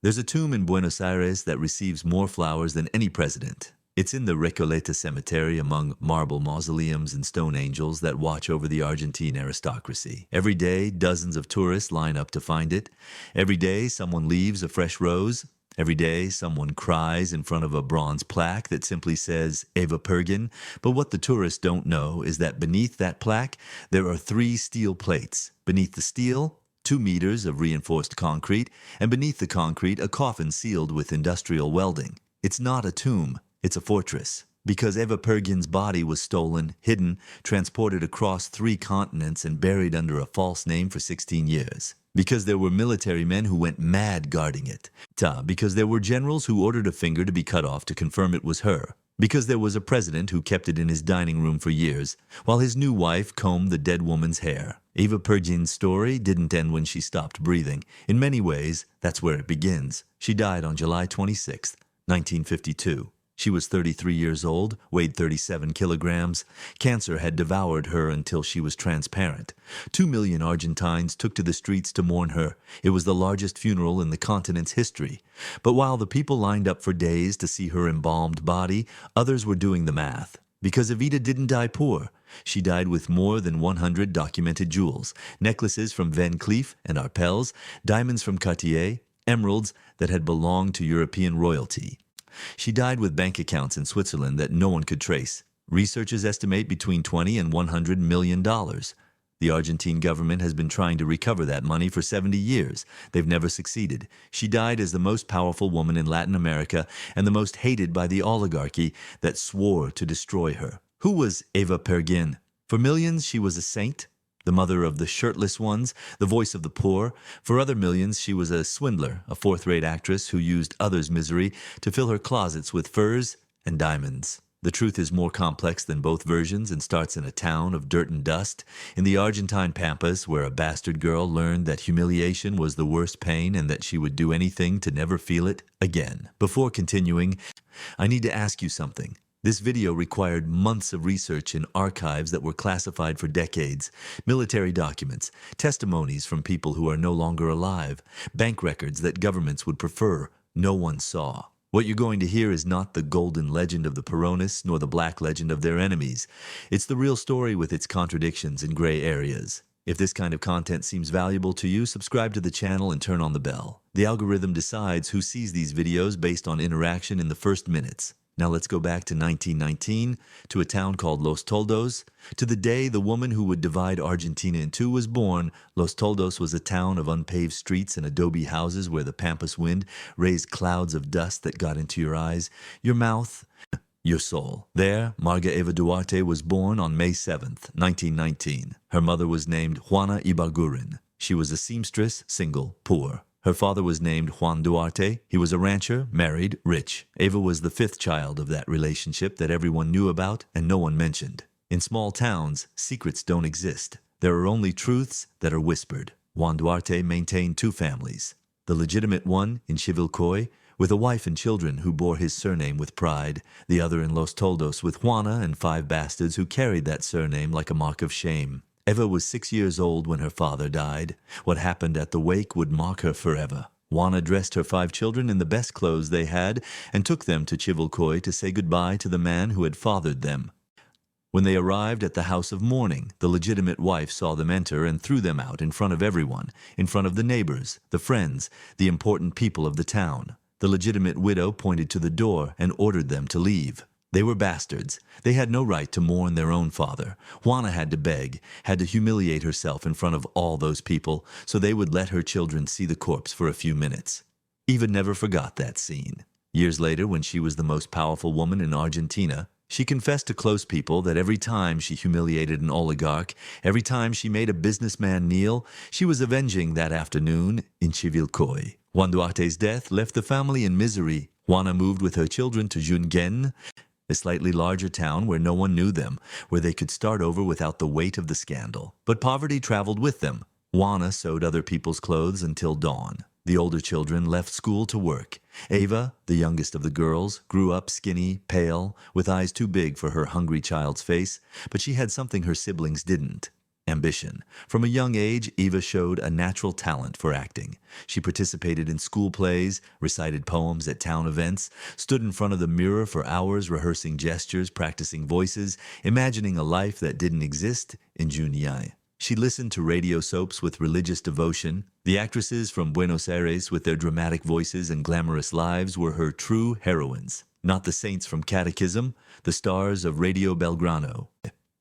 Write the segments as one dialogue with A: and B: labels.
A: There's a tomb in Buenos Aires that receives more flowers than any president. It's in the Recoleta Cemetery among marble mausoleums and stone angels that watch over the Argentine aristocracy. Every day, dozens of tourists line up to find it. Every day, someone leaves a fresh rose. Every day, someone cries in front of a bronze plaque that simply says Eva Perón. But what the tourists don't know is that beneath that plaque, there are 3 steel plates. Beneath the steel, 2 meters of reinforced concrete, and beneath the concrete, a coffin sealed with industrial welding. It's not a tomb, it's a fortress. Because Eva Perón's body was stolen, hidden, transported across 3 continents, and buried under a false name for 16 years. Because there were military men who went mad guarding it. Because there were generals who ordered a finger to be cut off to confirm it was her. Because there was a president who kept it in his dining room for years, while his new wife combed the dead woman's hair. Eva Perón's story didn't end when she stopped breathing. In many ways, that's where it begins. She died on July 26, 1952. She was 33 years old, weighed 37 kilograms. Cancer had devoured her until she was transparent. 2 million Argentines took to the streets to mourn her. It was the largest funeral in the continent's history. But while the people lined up for days to see her embalmed body, others were doing the math. Because Evita didn't die poor. She died with more than 100 documented jewels, necklaces from Van Cleef and Arpels, diamonds from Cartier, emeralds that had belonged to European royalty. She died with bank accounts in Switzerland that no one could trace. Researchers estimate between $20 and $100 million. The Argentine government has been trying to recover that money for 70 years. They've never succeeded. She died as the most powerful woman in Latin America and the most hated by the oligarchy that swore to destroy her. Who was Eva Perón? For millions, she was a saint, the mother of the shirtless ones, the voice of the poor. For other millions, she was a swindler, a fourth-rate actress who used others' misery to fill her closets with furs and diamonds. The truth is more complex than both versions and starts in a town of dirt and dust, in the Argentine pampas, where a bastard girl learned that humiliation was the worst pain and that she would do anything to never feel it again. Before continuing, I need to ask you something. This video required months of research in archives that were classified for decades, military documents, testimonies from people who are no longer alive, bank records that governments would prefer no one saw. What you're going to hear is not the golden legend of the Peronists nor the black legend of their enemies. It's the real story with its contradictions and gray areas. If this kind of content seems valuable to you, subscribe to the channel and turn on the bell. The algorithm decides who sees these videos based on interaction in the first minutes. Now let's go back to 1919, to a town called Los Toldos. To the day the woman who would divide Argentina in two was born, Los Toldos was a town of unpaved streets and adobe houses where the pampas wind raised clouds of dust that got into your eyes, your mouth, your soul. There, Marga Eva Duarte was born on May 7th, 1919. Her mother was named Juana Ibarguren. She was a seamstress, single, poor. Her father was named Juan Duarte. He was a rancher, married, rich. Eva was the 5th child of that relationship that everyone knew about and no one mentioned. In small towns, secrets don't exist. There are only truths that are whispered. Juan Duarte maintained 2 families. The legitimate one in Chivilcoy, with a wife and children who bore his surname with pride. The other in Los Toldos with Juana and 5 bastards who carried that surname like a mark of shame. Eva was 6 years old when her father died. What happened at the wake would mark her forever. Juana dressed her 5 children in the best clothes they had and took them to Chivilcoy to say goodbye to the man who had fathered them. When they arrived at the house of mourning, the legitimate wife saw them enter and threw them out in front of everyone, in front of the neighbors, the friends, the important people of the town. The legitimate widow pointed to the door and ordered them to leave. They were bastards. They had no right to mourn their own father. Juana had to beg, had to humiliate herself in front of all those people, so they would let her children see the corpse for a few minutes. Eva never forgot that scene. Years later, when she was the most powerful woman in Argentina, she confessed to close people that every time she humiliated an oligarch, every time she made a businessman kneel, she was avenging that afternoon in Chivilcoy. Juan Duarte's death left the family in misery. Juana moved with her children to Junquén, a slightly larger town where no one knew them, where they could start over without the weight of the scandal. But poverty traveled with them. Juana sewed other people's clothes until dawn. The older children left school to work. Eva, the youngest of the girls, grew up skinny, pale, with eyes too big for her hungry child's face, but she had something her siblings didn't: Ambition. From a young age, Eva showed a natural talent for acting. She participated in school plays, recited poems at town events, stood in front of the mirror for hours rehearsing gestures, practicing voices, imagining a life that didn't exist in Junii. She listened to radio soaps with religious devotion. The actresses from Buenos Aires with their dramatic voices and glamorous lives were her true heroines, not the saints from Catechism, the stars of Radio Belgrano.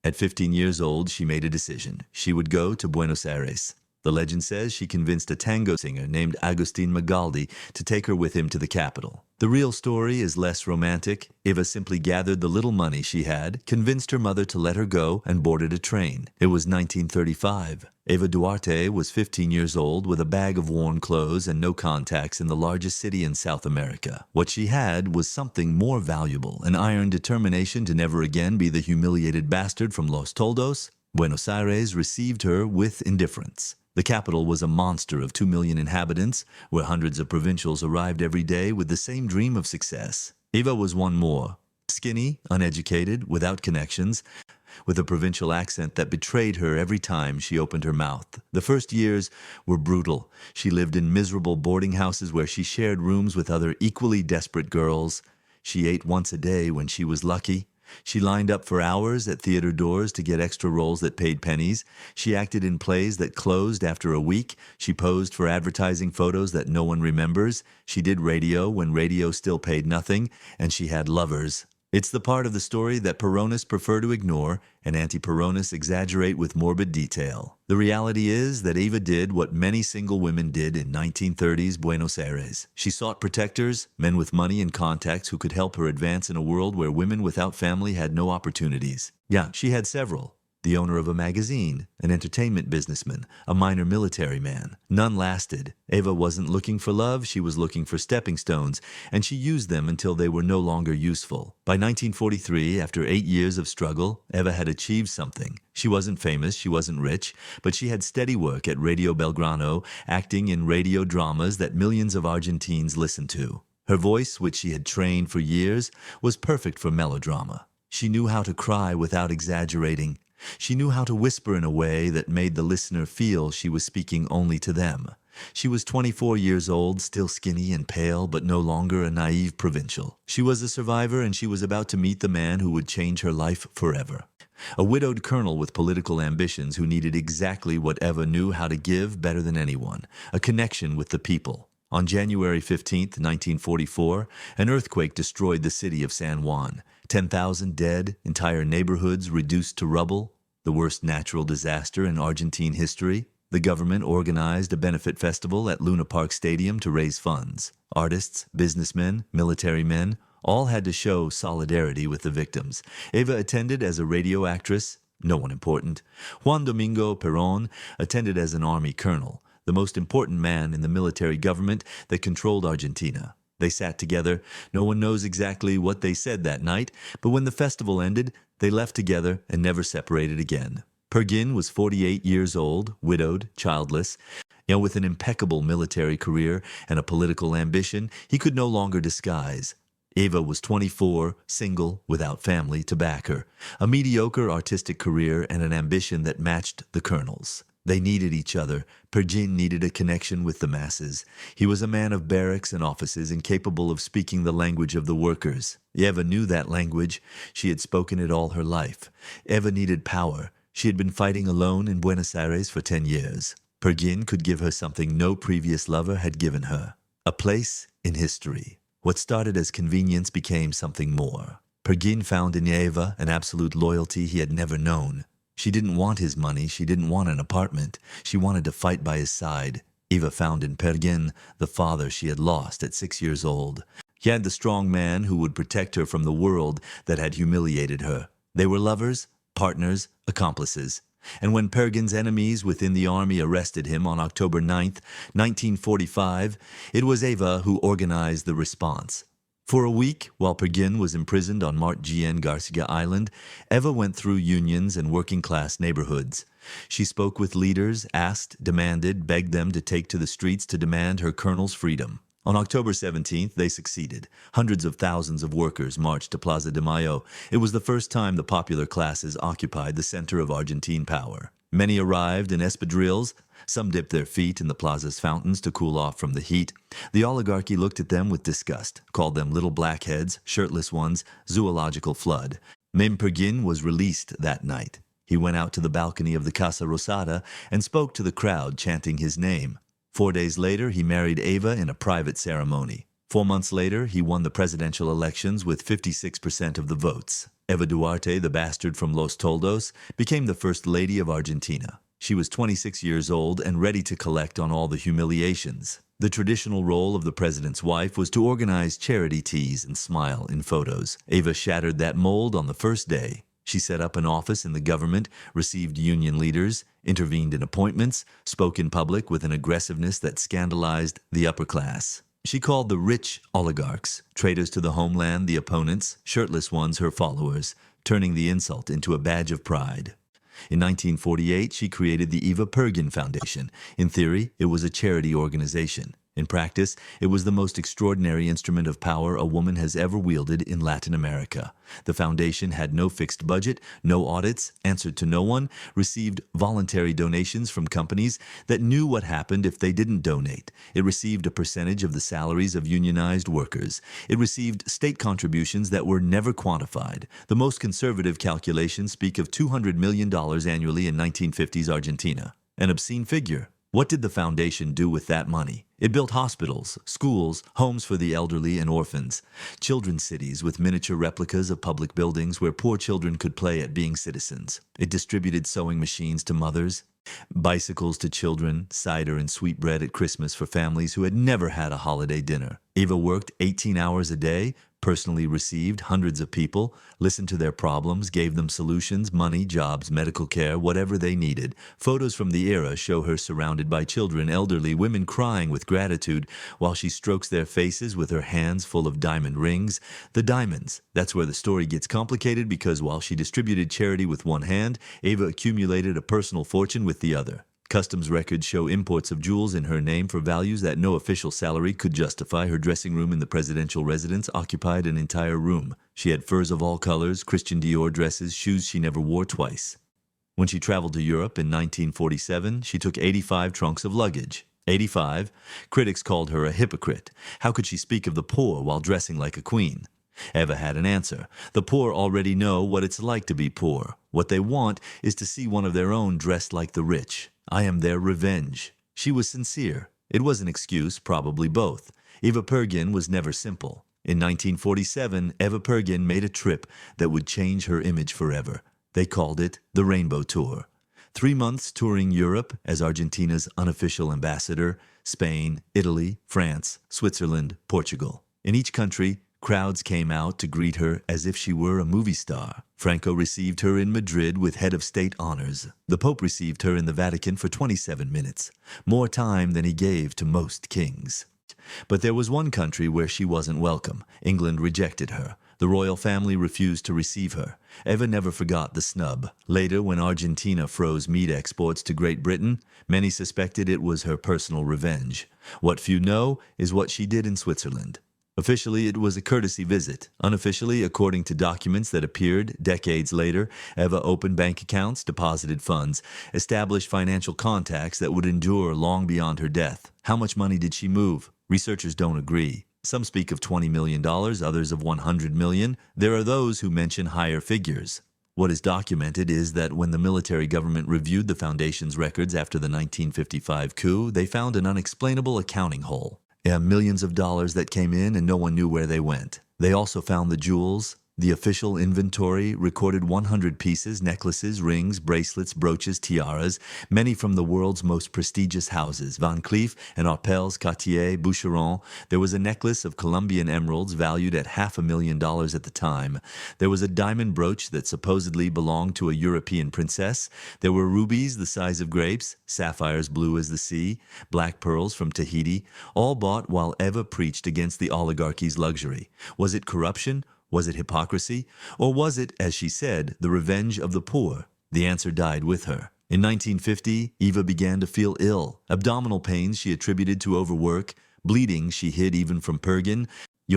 A: At 15 years old, she made a decision. She would go to Buenos Aires. The legend says she convinced a tango singer named Agustin Magaldi to take her with him to the capital. The real story is less romantic. Eva simply gathered the little money she had, convinced her mother to let her go, and boarded a train. It was 1935. Eva Duarte was 15 years old with a bag of worn clothes and no contacts in the largest city in South America. What she had was something more valuable, an iron determination to never again be the humiliated bastard from Los Toldos. Buenos Aires received her with indifference. The capital was a monster of 2 million inhabitants, where hundreds of provincials arrived every day with the same dream of success. Eva was one more. Skinny, uneducated, without connections, with a provincial accent that betrayed her every time she opened her mouth. The first years were brutal. She lived in miserable boarding houses where she shared rooms with other equally desperate girls. She ate once a day when she was lucky. She lined up for hours at theater doors to get extra roles that paid pennies. She acted in plays that closed after a week. She posed for advertising photos that no one remembers. She did radio when radio still paid nothing, and she had lovers. It's the part of the story that Peronists prefer to ignore and anti-Peronists exaggerate with morbid detail. The reality is that Eva did what many single women did in 1930s Buenos Aires. She sought protectors, men with money and contacts who could help her advance in a world where women without family had no opportunities. Yeah, she had several. The owner of a magazine, an entertainment businessman, a minor military man. None lasted. Eva wasn't looking for love, she was looking for stepping stones, and she used them until they were no longer useful. By 1943, after 8 years of struggle, Eva had achieved something. She wasn't famous, she wasn't rich, but she had steady work at Radio Belgrano, acting in radio dramas that millions of Argentines listened to. Her voice, which she had trained for years, was perfect for melodrama. She knew how to cry without exaggerating. She knew how to whisper in a way that made the listener feel she was speaking only to them. She was 24 years old, still skinny and pale, but no longer a naive provincial. She was a survivor, and she was about to meet the man who would change her life forever. A widowed colonel with political ambitions who needed exactly what Eva knew how to give better than anyone, a connection with the people. On January 15, 1944, an earthquake destroyed the city of San Juan. 10,000 dead, entire neighborhoods reduced to rubble, the worst natural disaster in Argentine history. The government organized a benefit festival at Luna Park Stadium to raise funds. Artists, businessmen, military men, all had to show solidarity with the victims. Eva attended as a radio actress, no one important. Juan Domingo Perón attended as an army colonel, the most important man in the military government that controlled Argentina. They sat together. No one knows exactly what they said that night, but when the festival ended, they left together and never separated again. Pergin was 48 years old, widowed, childless. With an impeccable military career and a political ambition he could no longer disguise. Eva was 24, single, without family to back her, a mediocre artistic career and an ambition that matched the colonel's. They needed each other. Pergin needed a connection with the masses. He was a man of barracks and offices, incapable of speaking the language of the workers. Eva knew that language. She had spoken it all her life. Eva needed power. She had been fighting alone in Buenos Aires for 10 years. Pergin could give her something no previous lover had given her. A place in history. What started as convenience became something more. Pergin found in Eva an absolute loyalty he had never known. She didn't want his money, she didn't want an apartment. She wanted to fight by his side. Eva found in Pergin the father she had lost at 6 years old. He had the strong man who would protect her from the world that had humiliated her. They were lovers, partners, accomplices. And when Pergin's enemies within the army arrested him on October 9th, 1945, it was Eva who organized the response. For a week, while Pergin was imprisoned on Mart Gien Garcia Island, Eva went through unions and working-class neighborhoods. She spoke with leaders, asked, demanded, begged them to take to the streets to demand her colonel's freedom. On October 17th, they succeeded. Hundreds of thousands of workers marched to Plaza de Mayo. It was the first time the popular classes occupied the center of Argentine power. Many arrived in espadrilles. Some dipped their feet in the plaza's fountains to cool off from the heat. The oligarchy looked at them with disgust, called them little blackheads, shirtless ones, zoological flood. Pergin was released that night. He went out to the balcony of the Casa Rosada and spoke to the crowd, chanting his name. 4 days later, he married Eva in a private ceremony. 4 months later, he won the presidential elections with 56% of the votes. Eva Duarte, the bastard from Los Toldos, became the first lady of Argentina. She was 26 years old and ready to collect on all the humiliations. The traditional role of the president's wife was to organize charity teas and smile in photos. Eva shattered that mold on the first day. She set up an office in the government, received union leaders, intervened in appointments, spoke in public with an aggressiveness that scandalized the upper class. She called the rich oligarchs, traitors to the homeland the opponents, shirtless ones her followers, turning the insult into a badge of pride. In 1948, she created the Eva Perón Foundation. In theory, it was a charity organization. In practice, it was the most extraordinary instrument of power a woman has ever wielded in Latin America. The foundation had no fixed budget, no audits, answered to no one, received voluntary donations from companies that knew what happened if they didn't donate. It received a percentage of the salaries of unionized workers. It received state contributions that were never quantified. The most conservative calculations speak of $200 million annually in 1950s Argentina. An obscene figure. What did the foundation do with that money? It built hospitals, schools, homes for the elderly and orphans, children's cities with miniature replicas of public buildings where poor children could play at being citizens. It distributed sewing machines to mothers, bicycles to children, cider and sweetbread at Christmas for families who had never had a holiday dinner. Eva worked 18 hours a day, personally received hundreds of people, listened to their problems, gave them solutions, money, jobs, medical care, whatever they needed. Photos from the era show her surrounded by children, elderly, women crying with gratitude while she strokes their faces with her hands full of diamond rings. The diamonds. That's where the story gets complicated because while she distributed charity with one hand, Eva accumulated a personal fortune with the other. Customs records show imports of jewels in her name for values that no official salary could justify. Her dressing room in the presidential residence occupied an entire room. She had furs of all colors, Christian Dior dresses, shoes she never wore twice. When she traveled to Europe in 1947, she took 85 trunks of luggage. 85. Critics called her a hypocrite. How could she speak of the poor while dressing like a queen? Eva had an answer. The poor already know what it's like to be poor. What they want is to see one of their own dressed like the rich. I am their revenge. She was sincere. It was an excuse, probably both. Eva Perón was never simple. In 1947, Eva Perón made a trip that would change her image forever. They called it the Rainbow Tour. 3 months touring Europe as Argentina's unofficial ambassador, Spain, Italy, France, Switzerland, Portugal. In each country, crowds came out to greet her as if she were a movie star. Franco received her in Madrid with head of state honors. The Pope received her in the Vatican for 27 minutes, more time than he gave to most kings. But there was one country where she wasn't welcome. England rejected her. The royal family refused to receive her. Eva never forgot the snub. Later, when Argentina froze meat exports to Great Britain, many suspected it was her personal revenge. What few know is what she did in Switzerland. Officially, it was a courtesy visit. Unofficially, according to documents that appeared decades later, Eva opened bank accounts, deposited funds, established financial contacts that would endure long beyond her death. How much money did she move? Researchers don't agree. Some speak of $20 million, others of $100 million. There are those who mention higher figures. What is documented is that when the military government reviewed the foundation's records after the 1955 coup, they found an unexplainable accounting hole. Millions of dollars that came in and no one knew where they went. They also found the jewels. The official inventory recorded 100 pieces, necklaces, rings, bracelets, brooches, tiaras, many from the world's most prestigious houses, Van Cleef and Arpels, Cartier, Boucheron. There was a necklace of Colombian emeralds valued at $500,000 at the time. There was a diamond brooch that supposedly belonged to a European princess. There were rubies the size of grapes, sapphires blue as the sea, black pearls from Tahiti, all bought while Eva preached against the oligarchy's luxury. Was it corruption? Was it hypocrisy? Or was it, as she said, the revenge of the poor? The answer died with her. In 1950, Eva began to feel ill. Abdominal pains she attributed to overwork, Bleeding she hid even from Pergin.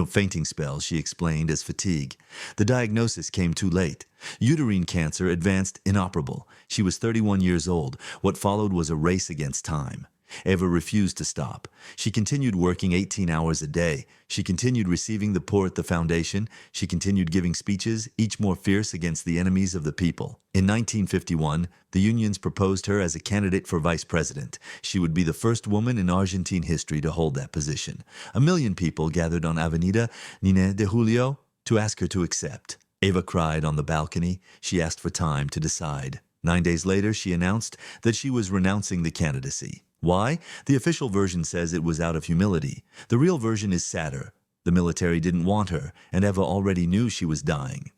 A: Fainting spells she explained as fatigue. The diagnosis came too late. Uterine cancer advanced inoperable. She was 31 years old. What followed was a race against time. Eva refused to stop. She continued working 18 hours a day. She continued receiving the poor at the foundation. She continued giving speeches, each more fierce against the enemies of the people. In 1951, the unions proposed her as a candidate for vice president. She would be the first woman in Argentine history to hold that position. 1 million people gathered on Avenida 9 de Julio to ask her to accept. Eva cried on the balcony. She asked for time to decide. 9 days later, she announced that she was renouncing the candidacy. Why? The official version says it was out of humility. The real version is sadder. The military didn't want her, and Eva already knew she was dying.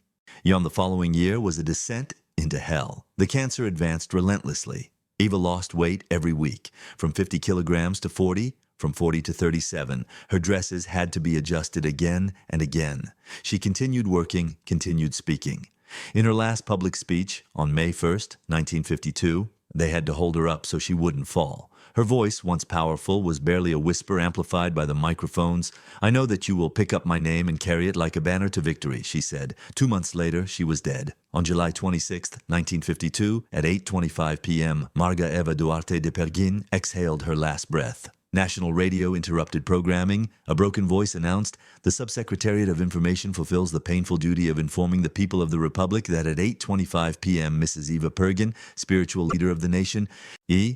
A: The following year was a descent into hell. The cancer advanced relentlessly. Eva lost weight every week, from 50 kilograms to 40, from 40 to 37. Her dresses had to be adjusted again and again. She continued working, continued speaking. In her last public speech, on May 1st, 1952, they had to hold her up so she wouldn't fall. Her voice, once powerful, was barely a whisper amplified by the microphones. "I know that you will pick up my name and carry it like a banner to victory," she said. 2 months later, she was dead. On July 26, 1952, at 8:25 p.m., Marga Eva Duarte de Pergin exhaled her last breath. National radio interrupted programming. A broken voice announced, "The Subsecretariat of Information fulfills the painful duty of informing the people of the Republic that at 8:25 p.m. Mrs. Eva Perón, spiritual leader of the nation,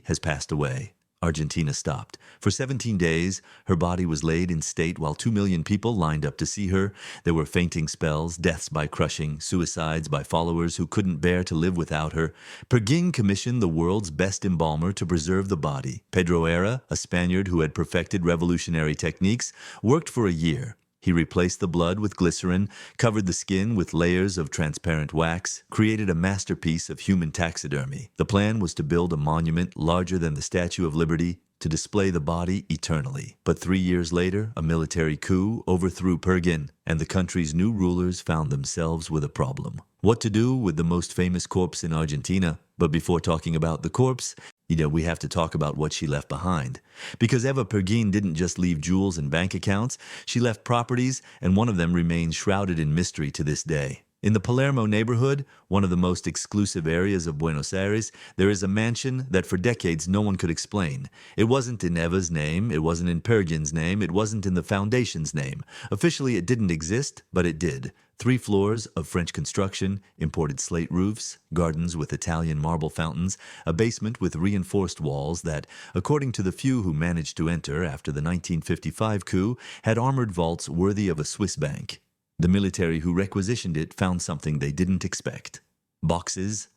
A: has passed away." Argentina stopped. For 17 days, her body was laid in state while 2 million people lined up to see her. There were fainting spells, deaths by crushing, suicides by followers who couldn't bear to live without her. Pergin commissioned the world's best embalmer to preserve the body. Pedro Era, a Spaniard who had perfected revolutionary techniques, worked for a year. He replaced the blood with glycerin, covered the skin with layers of transparent wax, created a masterpiece of human taxidermy. The plan was to build a monument larger than the Statue of Liberty to display the body eternally. But 3 years later, a military coup overthrew Pergin, and the country's new rulers found themselves with a problem. What to do with the most famous corpse in Argentina? But before talking about the corpse, we have to talk about what she left behind. Because Eva Perón didn't just leave jewels and bank accounts, she left properties, and one of them remains shrouded in mystery to this day. In the Palermo neighborhood, one of the most exclusive areas of Buenos Aires, there is a mansion that for decades no one could explain. It wasn't in Eva's name, it wasn't in Pergin's name, it wasn't in the foundation's name. Officially it didn't exist, but it did. 3 floors of French construction, imported slate roofs, gardens with Italian marble fountains, a basement with reinforced walls that, according to the few who managed to enter after the 1955 coup, had armored vaults worthy of a Swiss bank. The military who requisitioned it found something they didn't expect. Boxes.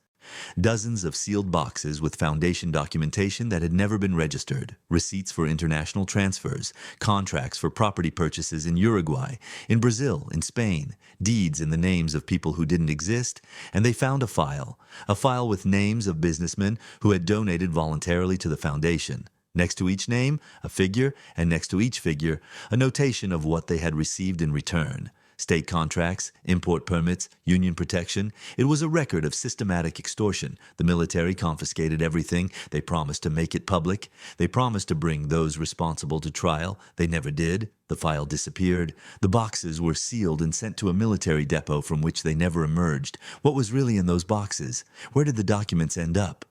A: Dozens of sealed boxes with foundation documentation that had never been registered, receipts for international transfers, contracts for property purchases in Uruguay, in Brazil, in Spain, deeds in the names of people who didn't exist, and they found a file with names of businessmen who had donated voluntarily to the foundation. Next to each name, a figure, and next to each figure, a notation of what they had received in return. State contracts, import permits, union protection. It was a record of systematic extortion. The military confiscated everything. They promised to make it public. They promised to bring those responsible to trial. They never did. The file disappeared. The boxes were sealed and sent to a military depot from which they never emerged. What was really in those boxes? Where did the documents end up?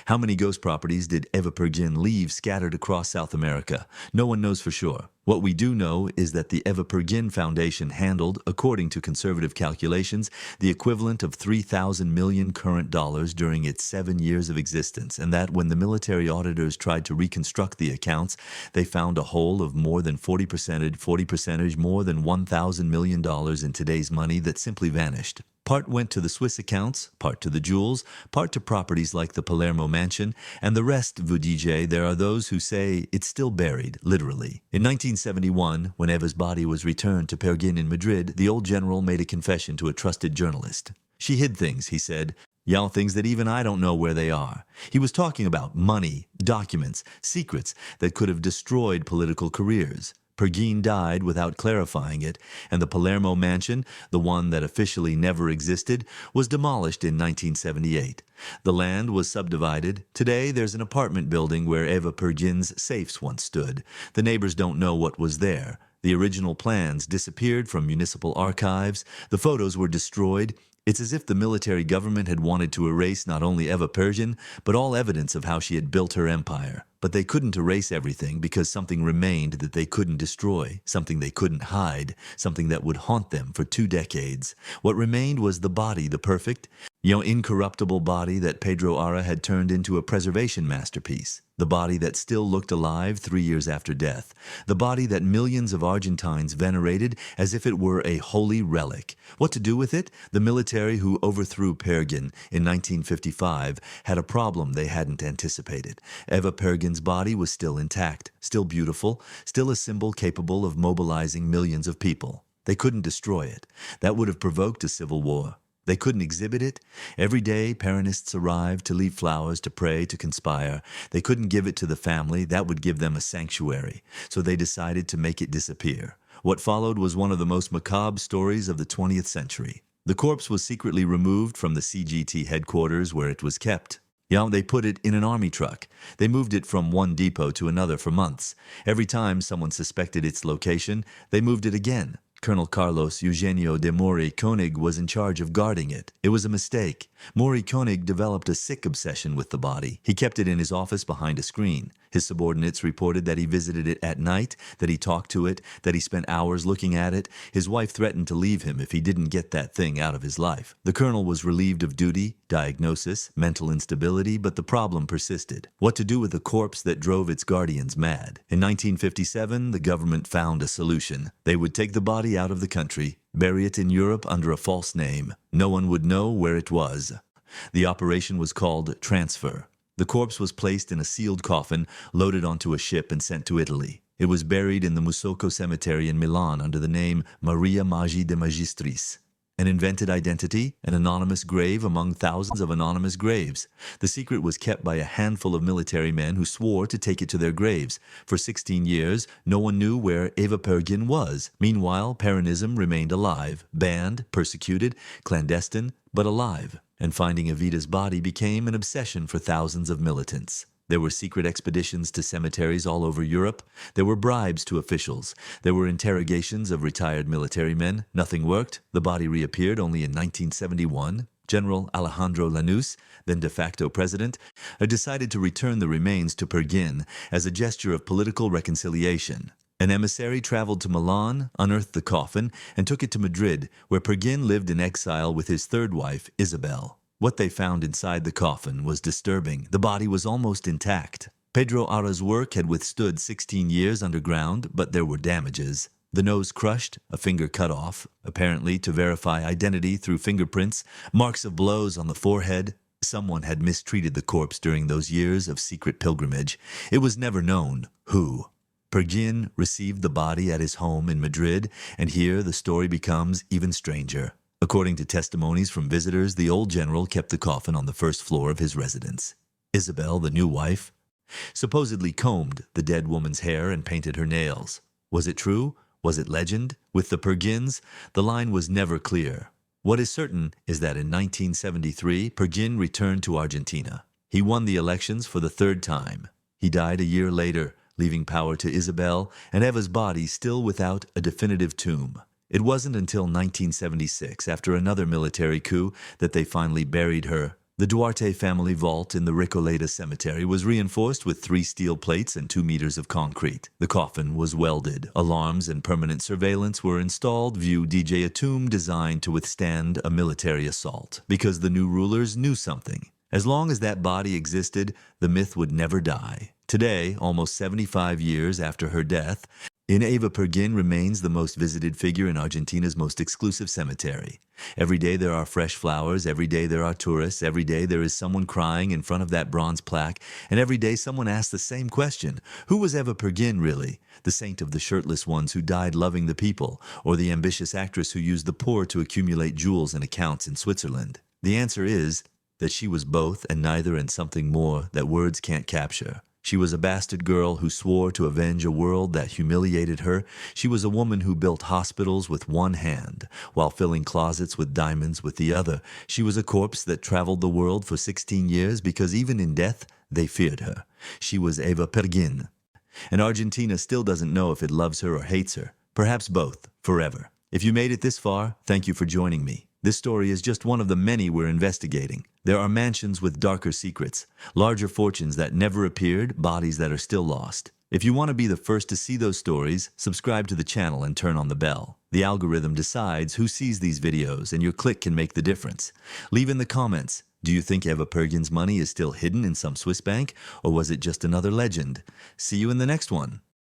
A: How many ghost properties did Eva Perón leave scattered across South America? No one knows for sure. What we do know is that the Eva Perón Foundation handled, according to conservative calculations, the equivalent of 3,000 million current dollars during its 7 years of existence, and that when the military auditors tried to reconstruct the accounts, they found a hole of more than 40% more than $1,000 million in today's money that simply vanished. Part went to the Swiss accounts, part to the jewels, part to properties like the Palermo mansion, and the rest, vous disiez, there are those who say it's still buried, literally. In 1971, when Eva's body was returned to Pergin in Madrid, the old general made a confession to a trusted journalist. "She hid things," he said. "Things that even I don't know where they are." He was talking about money, documents, secrets that could have destroyed political careers. Pergine died without clarifying it, and the Palermo mansion, the one that officially never existed, was demolished in 1978. The land was subdivided. Today, there's an apartment building where Eva Pergine's safes once stood. The neighbors don't know what was there. The original plans disappeared from municipal archives. The photos were destroyed. It's as if the military government had wanted to erase not only Eva Perón, but all evidence of how she had built her empire. But they couldn't erase everything because something remained that they couldn't destroy, something they couldn't hide, something that would haunt them for 2 decades. What remained was the body, the perfect, incorruptible body that Pedro Ara had turned into a preservation masterpiece. The body that still looked alive 3 years after death. The body that millions of Argentines venerated as if it were a holy relic. What to do with it? The military who overthrew Pergin in 1955 had a problem they hadn't anticipated. Eva Pergin's body was still intact, still beautiful, still a symbol capable of mobilizing millions of people. They couldn't destroy it. That would have provoked a civil war. They couldn't exhibit it. Every day, Peronists arrived to leave flowers, to pray, to conspire. They couldn't give it to the family. That would give them a sanctuary. So they decided to make it disappear. What followed was one of the most macabre stories of the 20th century. The corpse was secretly removed from the CGT headquarters where it was kept. They put it in an army truck. They moved it from one depot to another for months. Every time someone suspected its location, they moved it again. Colonel Carlos Eugenio de Mori Koenig was in charge of guarding it. It was a mistake. Mori Koenig developed a sick obsession with the body. He kept it in his office behind a screen. His subordinates reported that he visited it at night, that he talked to it, that he spent hours looking at it. His wife threatened to leave him if he didn't get that thing out of his life. The colonel was relieved of duty, diagnosis, mental instability, but the problem persisted. What to do with a corpse that drove its guardians mad? In 1957, the government found a solution. They would take the body out of the country, bury it in Europe under a false name. No one would know where it was. The operation was called transfer. The corpse was placed in a sealed coffin, loaded onto a ship and sent to Italy. It was buried in the Musocco Cemetery in Milan under the name Maria Maggi de Magistris. An invented identity, an anonymous grave among thousands of anonymous graves. The secret was kept by a handful of military men who swore to take it to their graves. For 16 years, no one knew where Eva Pergin was. Meanwhile, Peronism remained alive, banned, persecuted, clandestine, but alive. And finding Evita's body became an obsession for thousands of militants. There were secret expeditions to cemeteries all over Europe. There were bribes to officials. There were interrogations of retired military men. Nothing worked. The body reappeared only in 1971. General Alejandro Lanús, then de facto president, decided to return the remains to Pergin as a gesture of political reconciliation. An emissary traveled to Milan, unearthed the coffin, and took it to Madrid, where Pergin lived in exile with his third wife, Isabel. What they found inside the coffin was disturbing. The body was almost intact. Pedro Ara's work had withstood 16 years underground, but there were damages. The nose crushed, a finger cut off, apparently to verify identity through fingerprints, marks of blows on the forehead. Someone had mistreated the corpse during those years of secret pilgrimage. It was never known who. Pergin received the body at his home in Madrid, and here the story becomes even stranger. According to testimonies from visitors, the old general kept the coffin on the first floor of his residence. Isabel, the new wife, supposedly combed the dead woman's hair and painted her nails. Was it true? Was it legend? With the Pergins, the line was never clear. What is certain is that in 1973, Pergin returned to Argentina. He won the elections for the 3rd time. He died a year later, leaving power to Isabel and Eva's body still without a definitive tomb. It wasn't until 1976, after another military coup, that they finally buried her. The Duarte family vault in the Recoleta Cemetery was reinforced with 3 steel plates and 2 meters of concrete. The coffin was welded. Alarms and permanent surveillance were installed. View DJ a tomb designed to withstand a military assault. Because the new rulers knew something. As long as that body existed, the myth would never die. Today, almost 75 years after her death, Eva Pergin remains the most visited figure in Argentina's most exclusive cemetery. Every day there are fresh flowers, every day there are tourists, every day there is someone crying in front of that bronze plaque, and every day someone asks the same question. Who was Eva Pergin really? The saint of the shirtless ones who died loving the people, or the ambitious actress who used the poor to accumulate jewels and accounts in Switzerland? The answer is that she was both and neither, and something more that words can't capture. She was a bastard girl who swore to avenge a world that humiliated her. She was a woman who built hospitals with one hand while filling closets with diamonds with the other. She was a corpse that traveled the world for 16 years because even in death, they feared her. She was Eva Perón. And Argentina still doesn't know if it loves her or hates her. Perhaps both, forever. If you made it this far, thank you for joining me. This story is just one of the many we're investigating. There are mansions with darker secrets, larger fortunes that never appeared, bodies that are still lost. If you want to be the first to see those stories, subscribe to the channel and turn on the bell. The algorithm decides who sees these videos, and your click can make the difference. Leave in the comments, do you think Eva Perón's money is still hidden in some Swiss bank, or was it just another legend? See you in the next one.